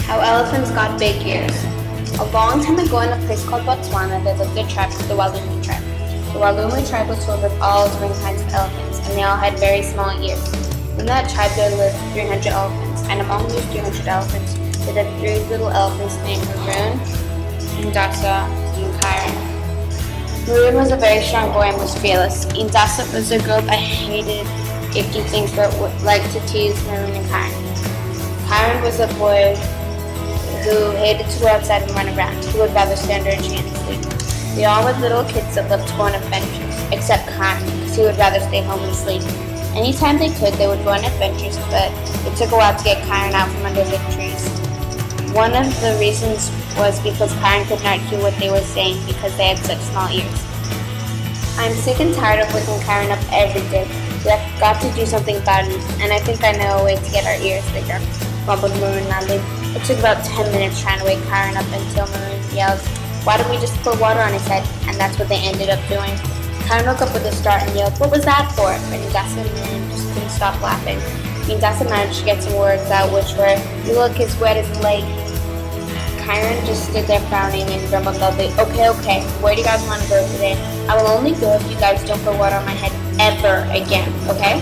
How elephants got big ears. A long time ago in a place called Botswana, there lived a tribe called the Walumi tribe. The Walumi tribe was filled with all different kinds of elephants, and they all had very small ears. In that tribe there lived 300 elephants, and among these 300 elephants, there lived 3 little elephants named Maroon, Indasa, and Kyron. Maroon was a very strong boy and was fearless. Indasa was a girl that hated icky things but would like to tease Maroon and Kyron. Kyron was a boy who hated to go outside and run around. He would rather stay under a tree and sleep. They all were little kids that loved to go on adventures, except Kyron, because he would rather stay home and sleep. Anytime they could, they would go on adventures, but it took a while to get Kyron out from under the trees. One of the reasons was because Kyron could not hear what they were saying because they had such small ears. I'm sick and tired of waking Kyron up every day. We have got to do something about it, and I think I know a way to get our ears bigger, mumbled Maroon loudly. It took about 10 minutes trying to wake Kyron up until Maroon yelled, "Why don't we just pour water on his head?" And that's what they ended up doing. Kyron woke up with a start and yelled, "What was that for?" But Indasa and Maroon just couldn't stop laughing. Indasa managed to get some words out, which were, "You look as wet as a lake." Kyron just stood there frowning and grumbled loudly, Okay, where do you guys want to go today? I will only go if you guys don't pour water on my head ever again, okay?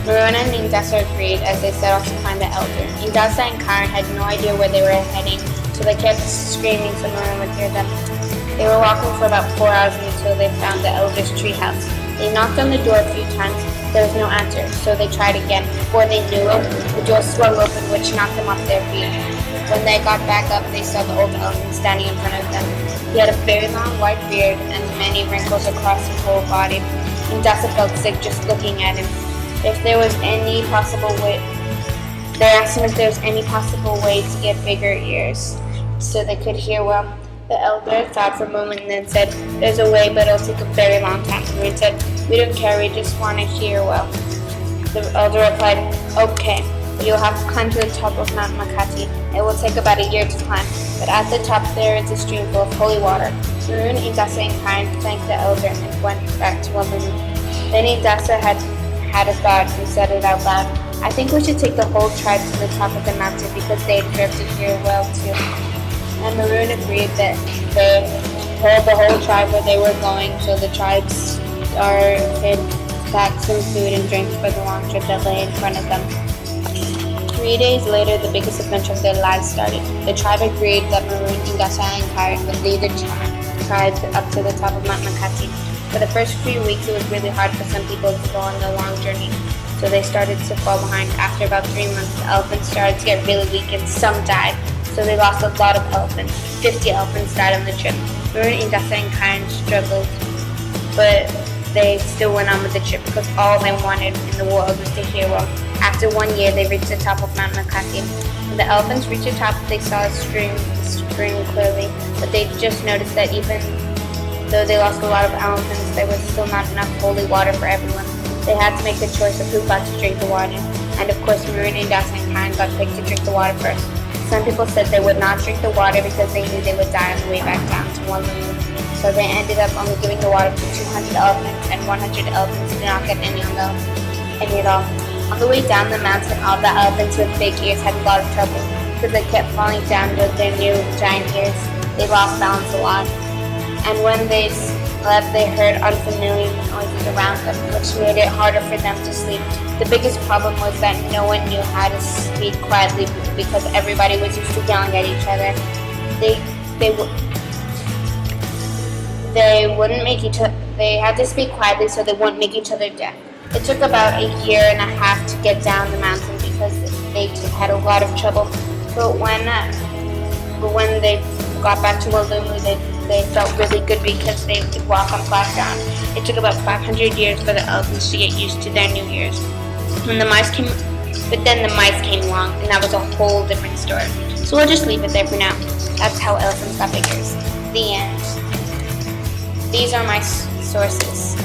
Maroon and Indasa agreed as they set off to find the elder. Indasa and Kyron had no idea where they were heading, so they kept screaming so Maroon would hear them. They were walking for about 4 hours until they found the elder's treehouse. They knocked on the door a few times. There was no answer, so they tried again. Before they knew it, the door swung open, which knocked them off their feet. When they got back up, they saw the old elephant standing in front of them. He had a very long white beard and many wrinkles across his whole body. Indasa felt sick just looking at him. If there was any possible way, they asked him if there was any possible way to get bigger ears so they could hear well. The elder thought for a moment and then said, "There's a way, but it'll take a very long time." Maroon said, "We don't care, we just want to hear well." The elder replied, "Okay, you'll have to climb to the top of Mount Makati. It will take about a year to climb, but at the top there is a stream full of holy water." Maroon, Indasa, and Kyron thanked the elder and went back to Walumi. Then Indasa had a thought and said it out loud. "I think we should take the whole tribe to the top of the mountain because they deserve to hear well too." And Maroon agreed that they told the whole tribe where they were going, so the tribe started packed some food and drinks for the long trip that lay in front of them. 3 days later, the biggest adventure of their lives started. The tribe agreed that Maroon, Indasa, and Kyron would lead the tribe up to the top of Mount Makati. For the first few weeks, it was really hard for some people to go on the long journey, so they started to fall behind. After about 3 months, the elephants started to get really weak and some died, so they lost a lot of elephants. 50 elephants died on the trip. Maroon, Indasa, and Kyron struggled, but they still went on with the trip because all they wanted in the world was to hear well. After 1 year, they reached the top of Mount Makati. When the elephants reached the top, they saw a stream clearly, but they just noticed that even though they lost a lot of elephants, there was still not enough holy water for everyone. They had to make the choice of who got to drink the water. And of course, Maroon, Indasa, and Kyron got picked to drink the water first. Some people said they would not drink the water because they knew they would die on the way back down to Walumi. So they ended up only giving the water to 200 elephants, and 100 elephants did not get any at all. On the way down the mountain, all the elephants with big ears had a lot of trouble because they kept falling down with their new giant ears. They lost balance a lot. And when they slept, they heard unfamiliar noises around them, which made it harder for them to sleep. The biggest problem was that no one knew how to speak quietly because everybody was used to yelling at each other. They had to speak quietly so they wouldn't make each other deaf. It took about a year and a half to get down the mountain because they had a lot of trouble. But when they got back to Walumi, they felt really good because they could walk on flat ground. It took about 500 years for the elephants to get used to their new ears. But then the mice came along, and that was a whole different story. So we'll just leave it there for now. That's how elephants got big ears. The end. These are my sources.